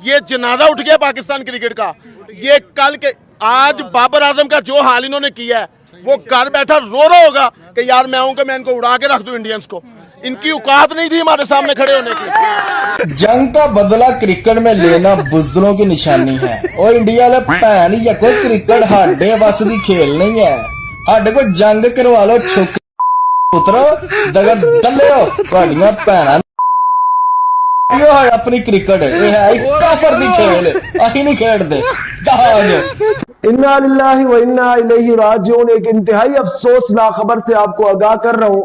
ये जनाजा उठ गया पाकिस्तान क्रिकेट का। ये कल के आज बाबर आजम का जो हाल इन्होंने किया है, वो घर बैठा रो रहा होगा कि यार मैं आऊंगा, मैं इनको उड़ा के रख दूं इंडियंस को। इनकी औकात नहीं थी हमारे सामने खड़े होने की। जंग का बदला क्रिकेट में लेना बुज़दिलों की निशानी है। और इंडिया ले भैन या कोई क्रिकेट हाडे बस दी खेल नहीं है। हाडे को जंग करवा लो छोक पुत्रो दगर दल्लो ਤੁਹਾਡੀਆਂ ਭੈਣਾਂ यो है अपनी क्रिकेट ये है काफर दी खेल अही नहीं खेलते जहाज। इन्ना लिल्लाहि व इन्ना इलैहि राजिऊन। एक इंतहाई अफसोसनाक खबर से आपको आगाह कर रहा हूं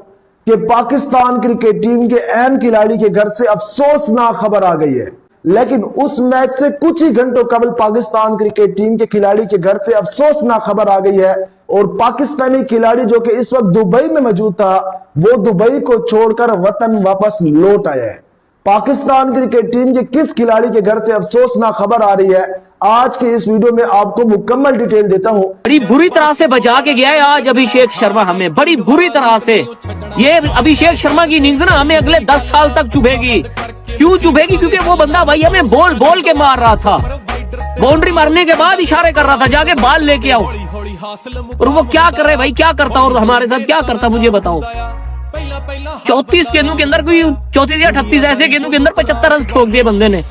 कि पाकिस्तान क्रिकेट टीम के अहम खिलाड़ी के घर से अफसोसनाक खबर आ गई है। लेकिन उस मैच से कुछ ही घंटों कबल पाकिस्तान क्रिकेट टीम के खिलाड़ी के घर से अफसोसनाक खबर आ गई है और पाकिस्तानी खिलाड़ी जो कि इस वक्त दुबई में मौजूद था, वो दुबई को छोड़कर वतन वापस लौट आया है। पाकिस्तान क्रिकेट टीम के किस खिलाड़ी के घर से अफसोसनाक खबर आ रही है, आज के इस वीडियो में आपको मुकम्मल डिटेल देता हूं। बड़ी बुरी तरह से बचा के गया है आज अभिषेक शर्मा, हमें बड़ी बुरी तरह से। ये अभिषेक शर्मा की इनिंग्स ना हमें अगले 10 साल तक चुभेगी। क्यों चुभेगी? क्योंकि वो बंदा भाई हमें बोल बोल के मार रहा था, बाउंड्री मारने के बाद इशारे कर रहा था जाके बाल लेके आओ। और वो क्या कर रहे भाई, क्या करता और हमारे साथ क्या करता मुझे बताओ। 34 गेंदों के अंदर कोई 34 या 38 ऐसे गेंदों के अंदर 75 रन ठोक दिए बंदे ने।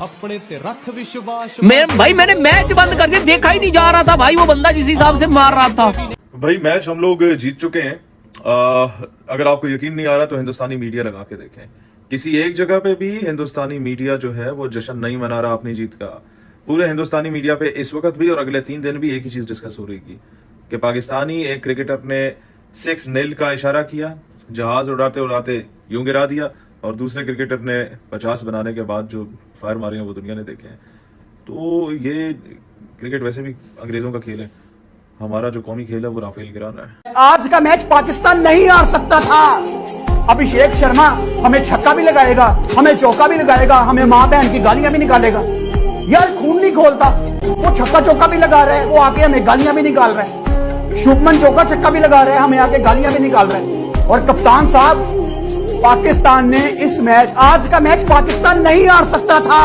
मैंने मैच बंद करके देखा ही नहीं जा रहा था भाई, वो बंदा जिस हिसाब से मार रहा था। भाई मैच हम लोग जीत चुके हैं। अगर आपको यकीन नहीं आ रहा तो हिंदुस्तानी मीडिया लगा के देखें। किसी एक जगह पे भी हिंदुस्तानी मीडिया जो है वो जश्न नहीं मना रहा अपनी जीत का। पूरे हिंदुस्तानी मीडिया पे इस वक्त भी और अगले 3 दिन भी एक ही चीज डिस्कस हो रही कि पाकिस्तानी एक क्रिकेटर ने 6-0 का इशारा किया, जहाज उड़ाते उड़ाते यूं गिरा दिया, और दूसरे क्रिकेटर ने 50 बनाने के बाद जो फायर मारे हैं वो दुनिया ने देखे हैं। तो ये क्रिकेट वैसे भी अंग्रेजों का खेल है, हमारा जो कौमी खेल है वो राफेल गिराना है। आज का मैच पाकिस्तान नहीं हार सकता था। अभिषेक शर्मा हमें छक्का भी लगाएगा, हमें चौका भी लगाएगा, हमें मां बहन की गालियां भी निकालेगा। यार खून नहीं खोलता, वो छक्का चौका भी लगा रहे हैं, वो आके हमें गालियां भी निकाल रहे हैं। शुभमन चौका छक्का भी लगा रहे हैं, हमें आके गालियां भी निकाल रहे हैं। और कप्तान साहब, पाकिस्तान ने इस मैच, आज का मैच पाकिस्तान नहीं हार सकता था।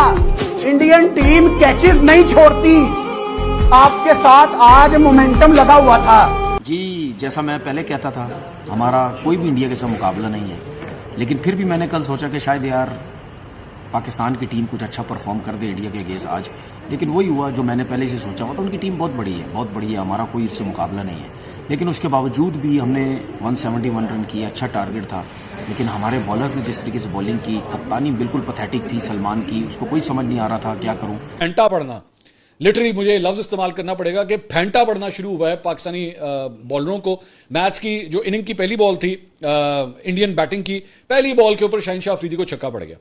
इंडियन टीम कैचेस नहीं छोड़ती। आपके साथ आज मोमेंटम लगा हुआ था जी। जैसा मैं पहले कहता था, हमारा कोई भी इंडिया के साथ मुकाबला नहीं है, लेकिन फिर भी मैंने कल सोचा कि शायद यार पाकिस्तान की टीम कुछ अच्छा परफॉर्म कर दे इंडिया के अगेंस्ट आज। लेकिन वही हुआ जो मैंने पहले से सोचा हुआ था। उनकी टीम बहुत बड़ी है, बहुत बड़ी है, हमारा कोई उससे मुकाबला नहीं है। लेकिन उसके बावजूद भी हमने 171 रन किए, अच्छा टारगेट था। लेकिन हमारे बॉलर्स ने जिस तरीके से बॉलिंग की, कप्तानी बिल्कुल पैथेटिक थी सलमान की, उसको कोई समझ नहीं आ रहा था क्या करूं। फेंटा पड़ना, लिटरली मुझे लफ्ज इस्तेमाल करना पड़ेगा कि फेंटा पड़ना शुरू हुआ है पाकिस्तानी बॉलरों को। मैच की जो इनिंग की पहली बॉल थी इंडियन बैटिंग की, पहली बॉल के ऊपर शाहिनशाह अफरीदी को छक्का पड़ गया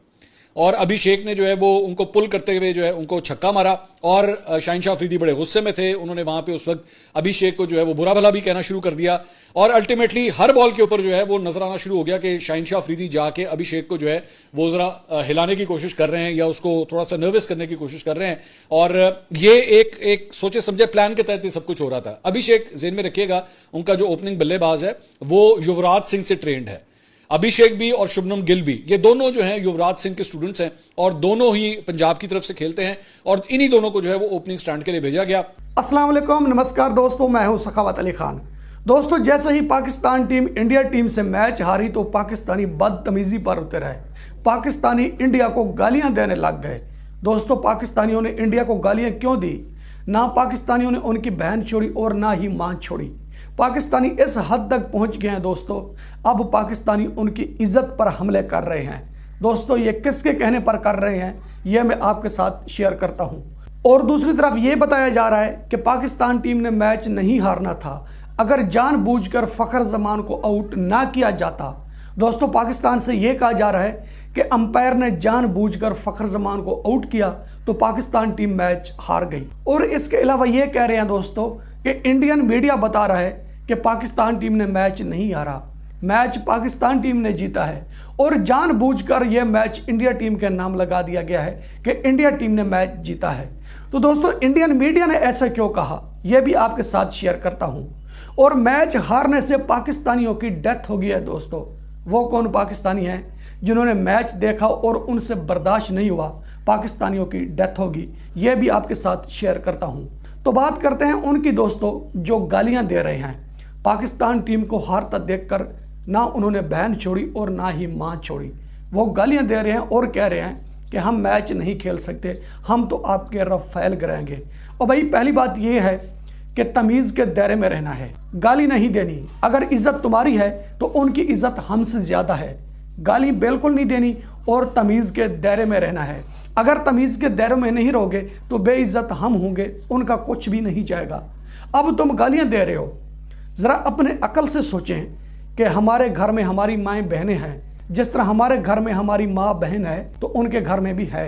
और अभिषेक ने जो है वो उनको पुल करते हुए जो है उनको छक्का मारा। और शाहिनशाह अफरीदी बड़े गुस्से में थे, उन्होंने वहां पे उस वक्त अभिषेक को जो है वो बुरा भला भी कहना शुरू कर दिया। और अल्टीमेटली हर बॉल के ऊपर जो है वो नजर आना शुरू हो गया कि शाहिनशाह अफरीदी जाके अभिषेक को जो है वो जरा हिलाने की कोशिश कर रहे हैं या उसको थोड़ा सा नर्वस करने की कोशिश कर रहे हैं। और ये एक सोचे समझे प्लान के तहत सब कुछ हो रहा था। अभिषेक ज़हन में रखिएगा, उनका जो ओपनिंग बल्लेबाज है वो युवराज सिंह से ट्रेंड है। अभिषेक भी और शुभमन गिल भी, ये दोनों जो हैं युवराज सिंह के स्टूडेंट्स हैं और दोनों ही पंजाब की तरफ से खेलते हैं और इन्हीं दोनों को जो है वो ओपनिंग स्टैंड के लिए भेजा गया। अस्सलाम वालेकुम, नमस्कार दोस्तों, मैं हूं सखावत अली खान। दोस्तों, जैसे ही पाकिस्तान टीम इंडिया टीम से मैच हारी तो पाकिस्तानी बदतमीजी पर उतर आए। पाकिस्तानी इंडिया को गालियां देने लग गए। दोस्तों, पाकिस्तानियों ने इंडिया को गालियां क्यों दी? ना पाकिस्तानियों ने उनकी बहन छोड़ी और ना ही मां छोड़ी। पाकिस्तानी इस हद तक पहुंच गए हैं दोस्तों, अब पाकिस्तानी उनकी इज्जत पर हमले कर रहे हैं। दोस्तों, ये किसके कहने पर कर रहे हैं ये मैं आपके साथ शेयर करता हूं। और दूसरी तरफ ये बताया जा रहा है कि पाकिस्तान टीम ने मैच नहीं हारना था अगर जानबूझकर फखर जमान को आउट ना किया जाता। दोस्तों, पाकिस्तान से यह कहा जा रहा है कि अंपायर ने जानबूझकर फखर जमान को आउट किया तो पाकिस्तान टीम मैच हार गई। और इसके अलावा ये कह रहे हैं दोस्तों कि इंडियन मीडिया बता रहा है कि पाकिस्तान टीम ने मैच नहीं हारा, मैच पाकिस्तान टीम ने जीता है। और जानबूझकर यह मैच इंडिया टीम के नाम लगा दिया गया है कि इंडिया टीम ने मैच जीता है। तो दोस्तों, इंडियन मीडिया ने ऐसा क्यों कहा यह भी आपके साथ शेयर करता हूं। और मैच हारने से पाकिस्तानियों की डेथ हो गई है दोस्तों। वो कौन पाकिस्तानी हैं जिन्होंने मैच देखा और उनसे बर्दाश्त नहीं हुआ, पाकिस्तानियों की डेथ होगी, यह भी आपके साथ शेयर करता हूं। तो बात करते हैं उनकी दोस्तों जो गालियां दे रहे हैं। पाकिस्तान टीम को हारता देखकर ना उन्होंने बहन छोड़ी और ना ही मां छोड़ी। वो गालियां दे रहे हैं और कह रहे हैं कि हम मैच नहीं खेल सकते, हम तो आपके रफेल गिराएंगे। और भाई पहली बात यह है कि तमीज़ के दायरे में रहना है, गाली नहीं देनी। अगर इज्जत तुम्हारी है तो उनकी इज्जत हमसे ज़्यादा है। गाली बिल्कुल नहीं देनी और तमीज़ के दायरे में रहना है। अगर तमीज़ के दायरे में नहीं रहोगे तो बेइज्जत हम होंगे, उनका कुछ भी नहीं जाएगा। अब तुम गालियां दे रहे हो, ज़रा अपने अकल से सोचें कि हमारे घर में हमारी माएँ बहनें हैं, जिस तरह हमारे घर में हमारी माँ बहन है तो उनके घर में भी है।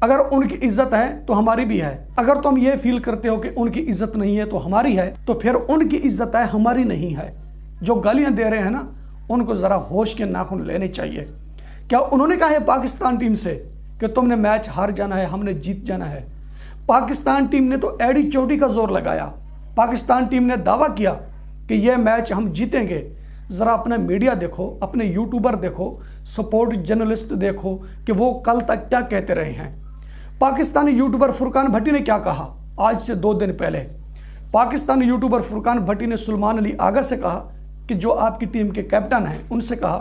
अगर उनकी इज्जत है तो हमारी भी है। अगर तुम ये फील करते हो कि उनकी इज्जत नहीं है तो हमारी है, तो फिर उनकी इज्जत है, हमारी नहीं है। जो गालियां दे रहे हैं ना, उनको ज़रा होश के नाखून लेने चाहिए। क्या उन्होंने कहा है पाकिस्तान टीम से कि तुमने मैच हार जाना है, हमने जीत जाना है? पाकिस्तान टीम ने तो एड़ी चोटी का जोर लगाया। पाकिस्तान टीम ने दावा किया कि यह मैच हम जीतेंगे। ज़रा अपना मीडिया देखो, अपने यूट्यूबर देखो, सपोर्ट जर्नलिस्ट देखो कि वो कल तक क्या कहते रहे हैं। पाकिस्तानी यूट्यूबर फुरकान भट्टी ने क्या कहा आज से 2 दिन पहले? पाकिस्तानी यूट्यूबर फुरकान भट्टी ने सुलेमान अली आगा से कहा कि जो आपकी टीम के कैप्टन हैं, उनसे कहा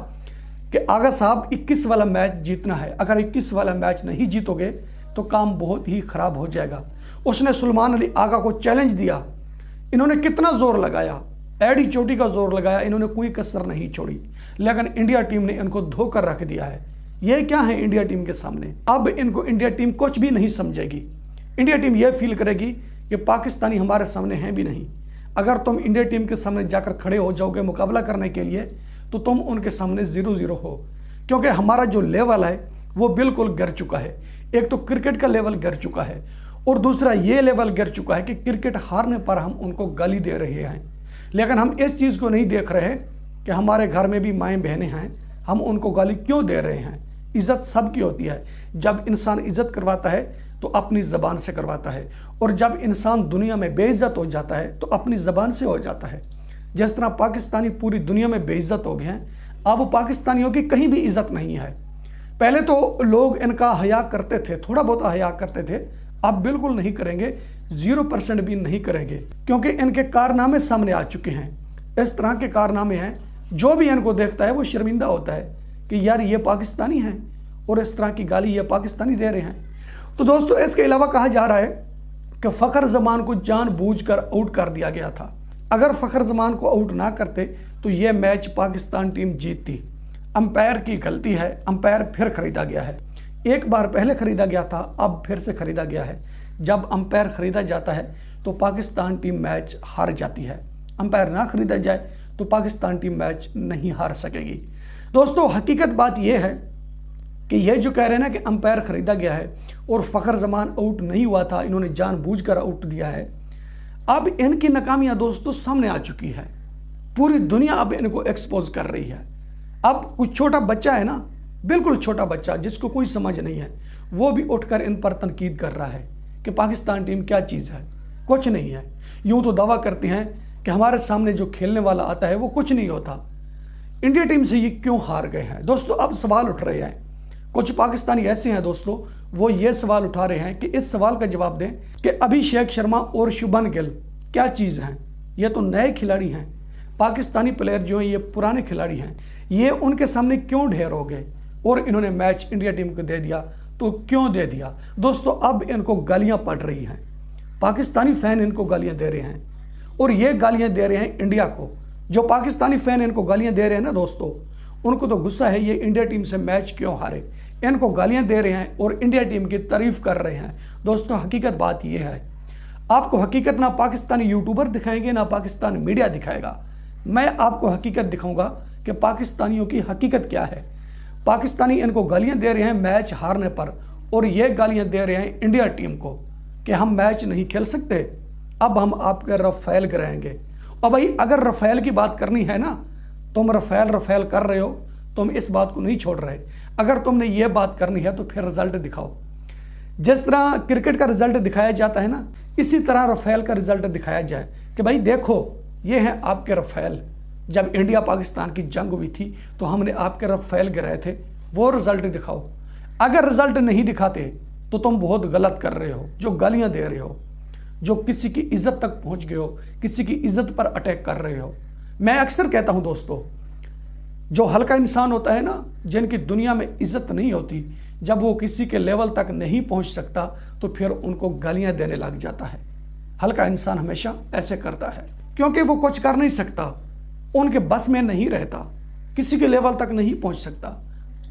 कि आगा साहब 21 वाला मैच जीतना है, अगर 21 वाला मैच नहीं जीतोगे तो काम बहुत ही ख़राब हो जाएगा। उसने सुलेमान अली आगा को चैलेंज दिया। इन्होंने कितना जोर लगाया, एड़ी चोटी का जोर लगाया, इन्होंने कोई कसर नहीं छोड़ी, लेकिन इंडिया टीम ने इनको धोकर रख दिया है। ये क्या है इंडिया टीम के सामने? अब इनको इंडिया टीम कुछ भी नहीं समझेगी। इंडिया टीम ये फील करेगी कि पाकिस्तानी हमारे सामने हैं भी नहीं। अगर तुम इंडिया टीम के सामने जाकर खड़े हो जाओगे मुकाबला करने के लिए तो तुम उनके सामने 0-0 हो, क्योंकि हमारा जो लेवल है वो बिल्कुल गिर चुका है। एक तो क्रिकेट का लेवल गिर चुका है और दूसरा ये लेवल गिर चुका है कि क्रिकेट हारने पर हम उनको गाली दे रहे हैं। लेकिन हम इस चीज़ को नहीं देख रहे कि हमारे घर में भी माएँ बहनें हैं, हम उनको गाली क्यों दे रहे हैं। इज़्ज़त सबकी होती है। जब इंसान इज़्ज़त करवाता है तो अपनी ज़बान से करवाता है, और जब इंसान दुनिया में बेइज्जत हो जाता है तो अपनी ज़बान से हो जाता है। जिस तरह पाकिस्तानी पूरी दुनिया में बेइज्जत हो गए हैं, अब पाकिस्तानियों की कहीं भी इज़्ज़त नहीं है। पहले तो लोग इनका हया करते थे, थोड़ा बहुत हया करते थे, अब बिल्कुल नहीं करेंगे, 0% भी नहीं करेंगे, क्योंकि इनके कारनामे सामने आ चुके हैं। इस तरह के कारनामे हैं, जो भी इनको देखता है वो शर्मिंदा होता है कि यार ये पाकिस्तानी हैं और इस तरह की गाली ये पाकिस्तानी दे रहे हैं। तो दोस्तों इसके अलावा कहा जा रहा है कि फ़खर जमान को जानबूझकर आउट कर दिया गया था। अगर फ़खर जमान को आउट ना करते तो ये मैच पाकिस्तान टीम जीतती। अंपायर की गलती है, अंपायर फिर खरीदा गया है। एक बार पहले खरीदा गया था, अब फिर से खरीदा गया है। जब अंपायर खरीदा जाता है तो पाकिस्तान टीम मैच हार जाती है। अंपायर ना खरीदा जाए तो पाकिस्तान टीम मैच नहीं हार सकेगी। दोस्तों हकीकत बात यह है कि ये जो कह रहे हैं ना कि अंपायर खरीदा गया है और फ़खर जमान आउट नहीं हुआ था, इन्होंने जानबूझकर आउट दिया है, अब इनकी नाकामियां दोस्तों सामने आ चुकी है। पूरी दुनिया अब इनको एक्सपोज कर रही है। अब कुछ छोटा बच्चा है ना, बिल्कुल छोटा बच्चा जिसको कोई समझ नहीं है, वो भी उठकर इन पर तनकीद कर रहा है कि पाकिस्तान टीम क्या चीज़ है, कुछ नहीं है। यूं तो दावा करते हैं कि हमारे सामने जो खेलने वाला आता है वो कुछ नहीं होता। इंडिया टीम से ये क्यों हार गए हैं? दोस्तों अब सवाल उठ रहे हैं। कुछ पाकिस्तानी ऐसे हैं दोस्तों, वो ये सवाल उठा रहे हैं कि इस सवाल का जवाब दें कि अभिषेक शर्मा और शुभमन गिल क्या चीज़ हैं? ये तो नए खिलाड़ी हैं। पाकिस्तानी प्लेयर जो हैं ये पुराने खिलाड़ी हैं। ये उनके सामने क्यों ढेर हो गए और इन्होंने मैच इंडिया टीम को दे दिया? तो क्यों दे दिया? दोस्तों अब इनको गालियाँ पड़ रही हैं। पाकिस्तानी फ़ैन इनको गालियाँ दे रहे हैं और ये गालियाँ दे रहे हैं इंडिया को। जो पाकिस्तानी फ़ैन इनको गालियाँ दे रहे हैं ना दोस्तों, उनको तो गुस्सा है ये इंडिया टीम से मैच क्यों हारे। इनको गालियां दे रहे हैं और इंडिया टीम की तारीफ कर रहे हैं। दोस्तों हकीकत बात यह है, आपको हकीकत ना पाकिस्तानी यूट्यूबर दिखाएंगे ना पाकिस्तान मीडिया दिखाएगा। मैं आपको हकीकत दिखाऊंगा कि पाकिस्तानियों की हकीकत क्या है। पाकिस्तानी इनको गालियां दे रहे हैं मैच हारने पर, और ये गालियां दे रहे हैं इंडिया टीम को कि हम मैच नहीं खेल सकते, अब हम आपके रफेल गिराएंगे। और भाई अगर रफेल की बात करनी है ना, तुम रफेल कर रहे हो, तुम इस बात को नहीं छोड़ रहे। अगर तुमने ये बात करनी है तो फिर रिजल्ट दिखाओ। जिस तरह क्रिकेट का रिजल्ट दिखाया जाता है ना, इसी तरह रफेल का रिजल्ट दिखाया जाए कि भाई देखो ये हैं आपके रफेल। जब इंडिया पाकिस्तान की जंग हुई थी तो हमने आपके रफेल गिराए थे, वो रिजल्ट दिखाओ। अगर रिजल्ट नहीं दिखाते तो तुम बहुत गलत कर रहे हो, जो गालियां दे रहे हो, जो किसी की इज्जत तक पहुंच गए हो, किसी की इज्जत पर अटैक कर रहे हो। मैं अक्सर कहता हूं दोस्तों, जो हल्का इंसान होता है ना, जिनकी दुनिया में इज्जत नहीं होती, जब वो किसी के लेवल तक नहीं पहुंच सकता तो फिर उनको गालियां देने लग जाता है। हल्का इंसान हमेशा ऐसे करता है क्योंकि वो कुछ कर नहीं सकता, उनके बस में नहीं रहता, किसी के लेवल तक नहीं पहुंच सकता,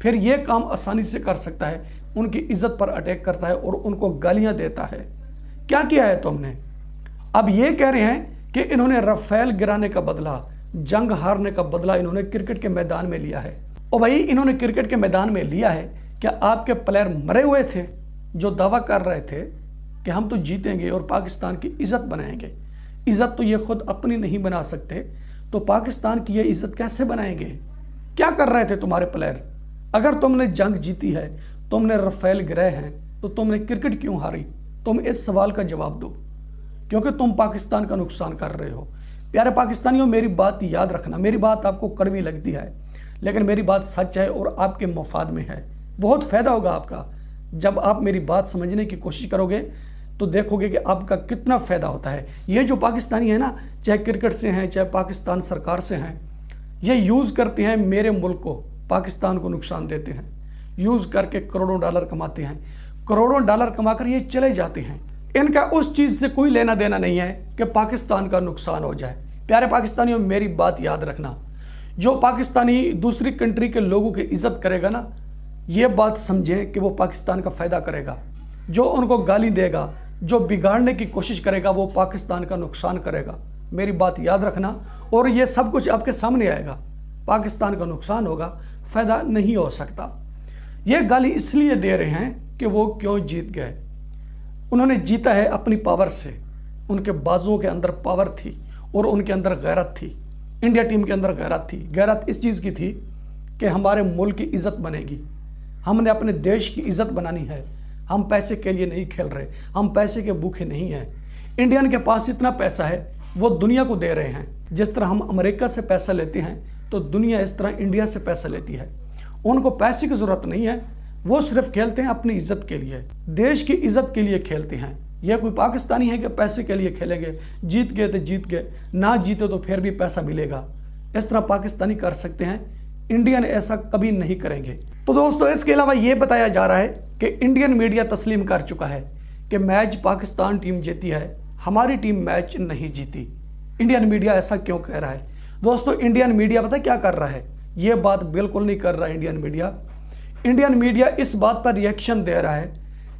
फिर ये काम आसानी से कर सकता है, उनकी इज्जत पर अटैक करता है और उनको गालियां देता है। क्या किया है तुमने? अब ये कह रहे हैं कि इन्होंने राफेल गिराने का बदला, जंग हारने का बदला इन्होंने क्रिकेट के मैदान में लिया है। और भाई इन्होंने क्रिकेट के मैदान में लिया है, क्या आपके प्लेयर मरे हुए थे जो दावा कर रहे थे कि हम तो जीतेंगे और पाकिस्तान की इज्जत बनाएंगे? इज्जत तो ये खुद अपनी नहीं बना सकते, तो पाकिस्तान की ये इज्जत कैसे बनाएंगे? क्या कर रहे थे तुम्हारे प्लेयर? अगर तुमने जंग जीती है, तुमने राफेल गिराए हैं, तो तुमने क्रिकेट क्यों हारी? तुम इस सवाल का जवाब दो, क्योंकि तुम पाकिस्तान का नुकसान कर रहे हो। प्यारे पाकिस्तानियों, मेरी बात याद रखना, मेरी बात आपको कड़वी लगती है लेकिन मेरी बात सच है और आपके मफाद में है। बहुत फायदा होगा आपका जब आप मेरी बात समझने की कोशिश करोगे, तो देखोगे कि आपका कितना फायदा होता है। ये जो पाकिस्तानी है ना, चाहे क्रिकेट से हैं चाहे पाकिस्तान सरकार से हैं, ये यूज़ करते हैं मेरे मुल्क को, पाकिस्तान को नुकसान देते हैं, यूज़ करके करोड़ों डॉलर कमाते हैं, करोड़ों डॉलर कमाकर ये चले जाते हैं। इनका उस चीज़ से कोई लेना देना नहीं है कि पाकिस्तान का नुकसान हो जाए। प्यारे पाकिस्तानियों, मेरी बात याद रखना, जो पाकिस्तानी दूसरी कंट्री के लोगों की इज्जत करेगा ना, ये बात समझें कि वो पाकिस्तान का फ़ायदा करेगा। जो उनको गाली देगा, जो बिगाड़ने की कोशिश करेगा, वो पाकिस्तान का नुकसान करेगा। मेरी बात याद रखना, और ये सब कुछ आपके सामने आएगा। पाकिस्तान का नुकसान होगा, फ़ायदा नहीं हो सकता। ये गाली इसलिए दे रहे हैं कि वो क्यों जीत गए। उन्होंने जीता है अपनी पावर से, उनके बाजुओं के अंदर पावर थी और उनके अंदर गैरत थी। इंडिया टीम के अंदर गैरत थी। गैरत इस चीज़ की थी कि हमारे मुल्क की इज़्ज़त बनेगी, हमने अपने देश की इज़्ज़त बनानी है। हम पैसे के लिए नहीं खेल रहे, हम पैसे के भूखे नहीं हैं। इंडियन के पास इतना पैसा है, वो दुनिया को दे रहे हैं। जिस तरह हम अमेरिका से पैसा लेते हैं, तो दुनिया इस तरह इंडिया से पैसा लेती है। उनको पैसे की ज़रूरत नहीं है, वो सिर्फ खेलते हैं अपनी इज्जत के लिए, देश की इज्जत के लिए खेलते हैं। यह कोई पाकिस्तानी है कि पैसे के लिए खेलेंगे, जीत गए तो जीत गए, ना जीते तो फिर भी पैसा मिलेगा। इस तरह पाकिस्तानी कर सकते हैं, इंडियन ऐसा कभी नहीं करेंगे। तो दोस्तों, इसके अलावा ये बताया जा रहा है कि इंडियन मीडिया तस्लीम कर चुका है कि मैच पाकिस्तान टीम जीती है, हमारी टीम मैच नहीं जीती। इंडियन मीडिया ऐसा क्यों कह रहा है? दोस्तों, इंडियन मीडिया पता क्या कर रहा है? ये बात बिल्कुल नहीं कर रहा इंडियन मीडिया। इंडियन मीडिया इस बात पर रिएक्शन दे रहा है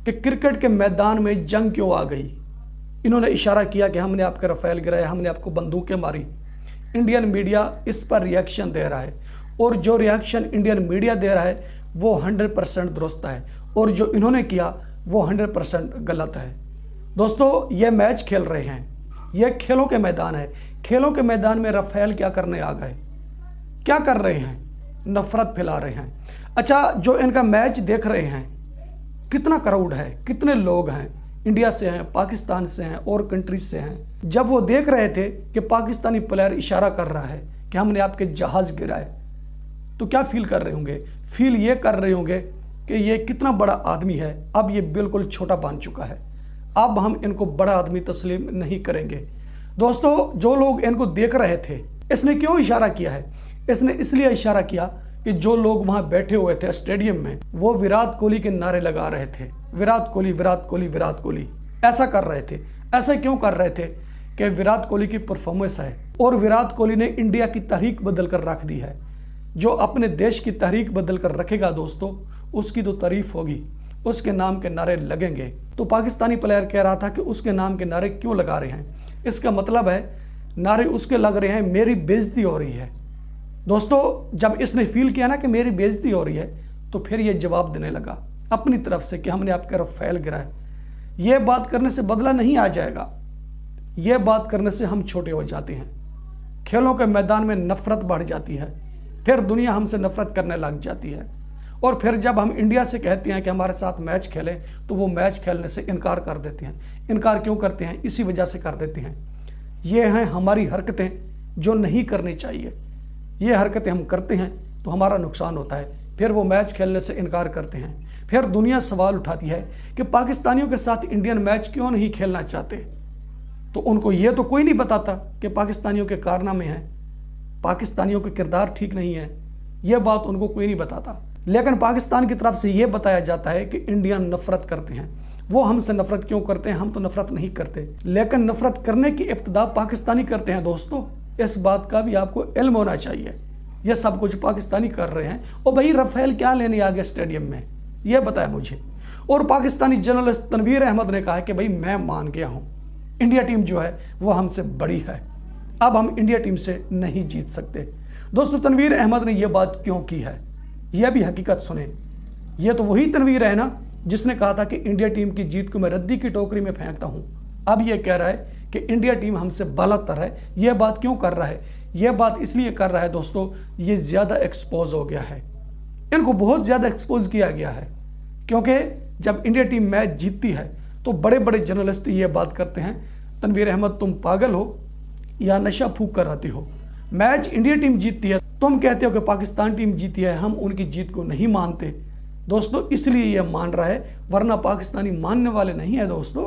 कि क्रिकेट के मैदान में जंग क्यों आ गई। इन्होंने इशारा किया कि हमने आपके राफेल गिराए, हमने आपको बंदूकें मारी। इंडियन मीडिया इस पर रिएक्शन दे रहा है, और जो रिएक्शन इंडियन मीडिया दे रहा है वो 100% दुरुस्त है, और जो इन्होंने किया वो 100% गलत है। दोस्तों, ये मैच खेल रहे हैं, यह खेलों के मैदान है। खेलों के मैदान में राफेल क्या करने आ गए? क्या कर रहे हैं? नफरत फैला रहे हैं। अच्छा, जो इनका मैच देख रहे हैं, कितना क्राउड है, कितने लोग हैं, इंडिया से हैं, पाकिस्तान से हैं और कंट्रीज से हैं। जब वो देख रहे थे कि पाकिस्तानी प्लेयर इशारा कर रहा है कि हमने आपके जहाज गिराए, तो क्या फील कर रहे होंगे? फील ये कर रहे होंगे कि ये कितना बड़ा आदमी है, अब ये बिल्कुल छोटा बन चुका है, अब हम इनको बड़ा आदमी तस्लीम नहीं करेंगे। दोस्तों, जो लोग इनको देख रहे थे, इसने क्यों इशारा किया है? इसने इसलिए इशारा किया कि जो लोग वहां बैठे हुए थे स्टेडियम में, वो विराट कोहली के नारे लगा रहे थे, विराट कोहली विराट कोहली विराट कोहली, ऐसा कर रहे थे। ऐसा क्यों कर रहे थे? कि विराट कोहली की परफॉर्मेंस है, और विराट कोहली ने इंडिया की तारीख बदल कर रख दी है। जो अपने देश की तारीख बदल कर रखेगा दोस्तों, उसकी तो तारीफ होगी, उसके नाम के नारे लगेंगे। तो पाकिस्तानी प्लेयर कह रहा था कि उसके नाम के नारे क्यों लगा रहे हैं? इसका मतलब है नारे उसके लग रहे हैं, मेरी बेइज्जती हो रही है। दोस्तों, जब इसने फील किया ना कि मेरी बेइज्जती हो रही है, तो फिर ये जवाब देने लगा अपनी तरफ से कि हमने आपके राफेल गिराए। ये बात करने से बदला नहीं आ जाएगा, ये बात करने से हम छोटे हो जाते हैं। खेलों के मैदान में नफरत बढ़ जाती है, फिर दुनिया हमसे नफरत करने लग जाती है, और फिर जब हम इंडिया से कहते हैं कि हमारे साथ मैच खेलें, तो वो मैच खेलने से इनकार कर देते हैं। इनकार क्यों करते हैं? इसी वजह से कर देते हैं। ये हैं हमारी हरकतें जो नहीं करनी चाहिए। ये हरकतें हम करते हैं तो हमारा नुकसान होता है, फिर वो मैच खेलने से इनकार करते हैं। फिर दुनिया सवाल उठाती है कि पाकिस्तानियों के साथ इंडियन मैच क्यों नहीं खेलना चाहते। तो उनको ये तो कोई नहीं बताता कि पाकिस्तानियों के कारनामे हैं, पाकिस्तानियों के किरदार ठीक नहीं है, ये बात उनको कोई नहीं बताता। लेकिन पाकिस्तान की तरफ से ये बताया जाता है कि इंडियन नफरत करते हैं। वो हमसे नफरत क्यों करते हैं? हम तो नफरत नहीं करते, लेकिन नफरत करने की इब्तिदा पाकिस्तानी करते हैं। दोस्तों, इस बात का भी आपको इल्म होना चाहिए। ये सब कुछ पाकिस्तानी कर रहे हैं। और भाई रफेल क्या लेने आ गया स्टेडियम में, ये बताया मुझे। और पाकिस्तानी जर्नलिस्ट तनवीर अहमद ने कहा है कि भाई मैं मान गया हूं, इंडिया टीम जो है वो हमसे बड़ी है, अब हम इंडिया टीम से नहीं जीत सकते। दोस्तों, तनवीर अहमद ने यह बात क्यों की है, यह भी हकीकत सुने। यह तो वही तनवीर है ना जिसने कहा था कि इंडिया टीम की जीत को मैं रद्दी की टोकरी में फेंकता हूं। अब यह कह रहा है कि इंडिया टीम हमसे बालातर है। यह बात क्यों कर रहा है? यह बात इसलिए कर रहा है दोस्तों, ये ज्यादा एक्सपोज हो गया है, इनको बहुत ज्यादा एक्सपोज किया गया है। क्योंकि जब इंडिया टीम मैच जीतती है तो बड़े बड़े जर्नलिस्ट ये बात करते हैं, तनवीर अहमद तुम पागल हो या नशा फूक कर आती हो। मैच इंडिया टीम जीतती है, तुम कहते हो कि पाकिस्तान टीम जीती है, हम उनकी जीत को नहीं मानते। दोस्तों, इसलिए यह मान रहा है, वरना पाकिस्तानी मानने वाले नहीं है। दोस्तों,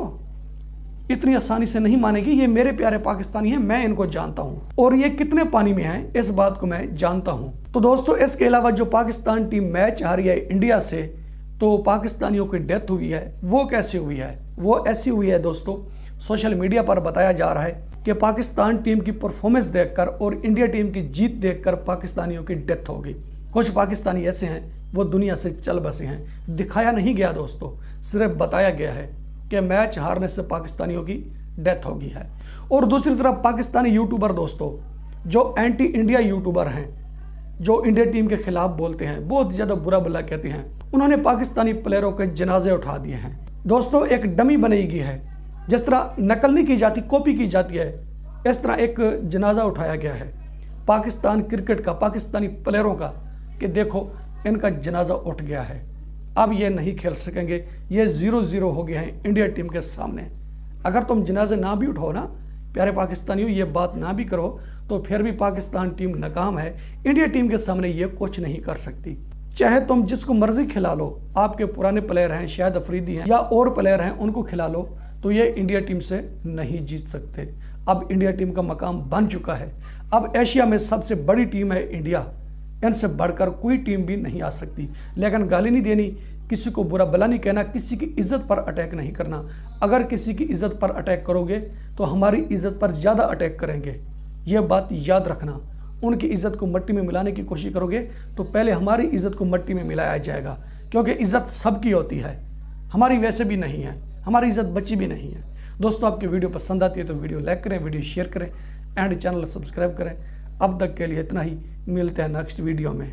इतनी आसानी से नहीं मानेगी। ये मेरे प्यारे पाकिस्तानी हैं, मैं इनको जानता हूं, और ये कितने पानी में हैं इस बात को मैं जानता हूं। तो दोस्तों, इसके अलावा जो पाकिस्तान टीम मैच हारी है इंडिया से, तो पाकिस्तानियों की डेथ हुई है, वो कैसे हुई है? वो ऐसी हुई है दोस्तों, सोशल मीडिया पर बताया जा रहा है कि पाकिस्तान टीम की परफॉर्मेंस देखकर और इंडिया टीम की जीत देखकर पाकिस्तानियों की डेथ हो गई। कुछ पाकिस्तानी ऐसे हैं वो दुनिया से चल बसे हैं। दिखाया नहीं गया दोस्तों, सिर्फ बताया गया है कि मैच हारने से पाकिस्तानियों की डेथ हो गई है। और दूसरी तरफ पाकिस्तानी यूट्यूबर दोस्तों, जो एंटी इंडिया यूट्यूबर हैं, जो इंडिया टीम के खिलाफ बोलते हैं, बहुत ज़्यादा बुरा भला कहते हैं, उन्होंने पाकिस्तानी प्लेयरों के जनाजे उठा दिए हैं। दोस्तों, एक डमी बनाई गई है, जिस तरह नकल नहीं की जाती, कॉपी की जाती है, इस तरह एक जनाजा उठाया गया है पाकिस्तान क्रिकेट का, पाकिस्तानी प्लेयरों का, कि देखो इनका जनाजा उठ गया है, अब ये नहीं खेल सकेंगे, ये 0-0 हो गए हैं इंडिया टीम के सामने। अगर तुम जनाजे ना भी उठाओ ना प्यारे पाकिस्तानियों, ये बात ना भी करो, तो फिर भी पाकिस्तान टीम नाकाम है, इंडिया टीम के सामने ये कुछ नहीं कर सकती। चाहे तुम जिसको मर्जी खिला लो, आपके पुराने प्लेयर हैं, शायद अफरीदी हैं या और प्लेयर हैं, उनको खिला लो, तो ये इंडिया टीम से नहीं जीत सकते। अब इंडिया टीम का मकाम बन चुका है। अब एशिया में सबसे बड़ी टीम है इंडिया, इनसे बढ़कर कोई टीम भी नहीं आ सकती। लेकिन गाली नहीं देनी, किसी को बुरा भला नहीं कहना, किसी की इज्जत पर अटैक नहीं करना। अगर किसी की इज्जत पर अटैक करोगे तो हमारी इज्जत पर ज़्यादा अटैक करेंगे, यह बात याद रखना। उनकी इज्जत को मिट्टी में मिलाने की कोशिश करोगे तो पहले हमारी इज्जत को मिट्टी में मिलाया जाएगा, क्योंकि इज्जत सबकी होती है, हमारी वैसे भी नहीं है, हमारी इज्जत बची भी नहीं है। दोस्तों, आपकी वीडियो पसंद आती है तो वीडियो लाइक करें, वीडियो शेयर करें एंड चैनल सब्सक्राइब करें। अब तक के लिए इतना ही, मिलते हैं नेक्स्ट वीडियो में।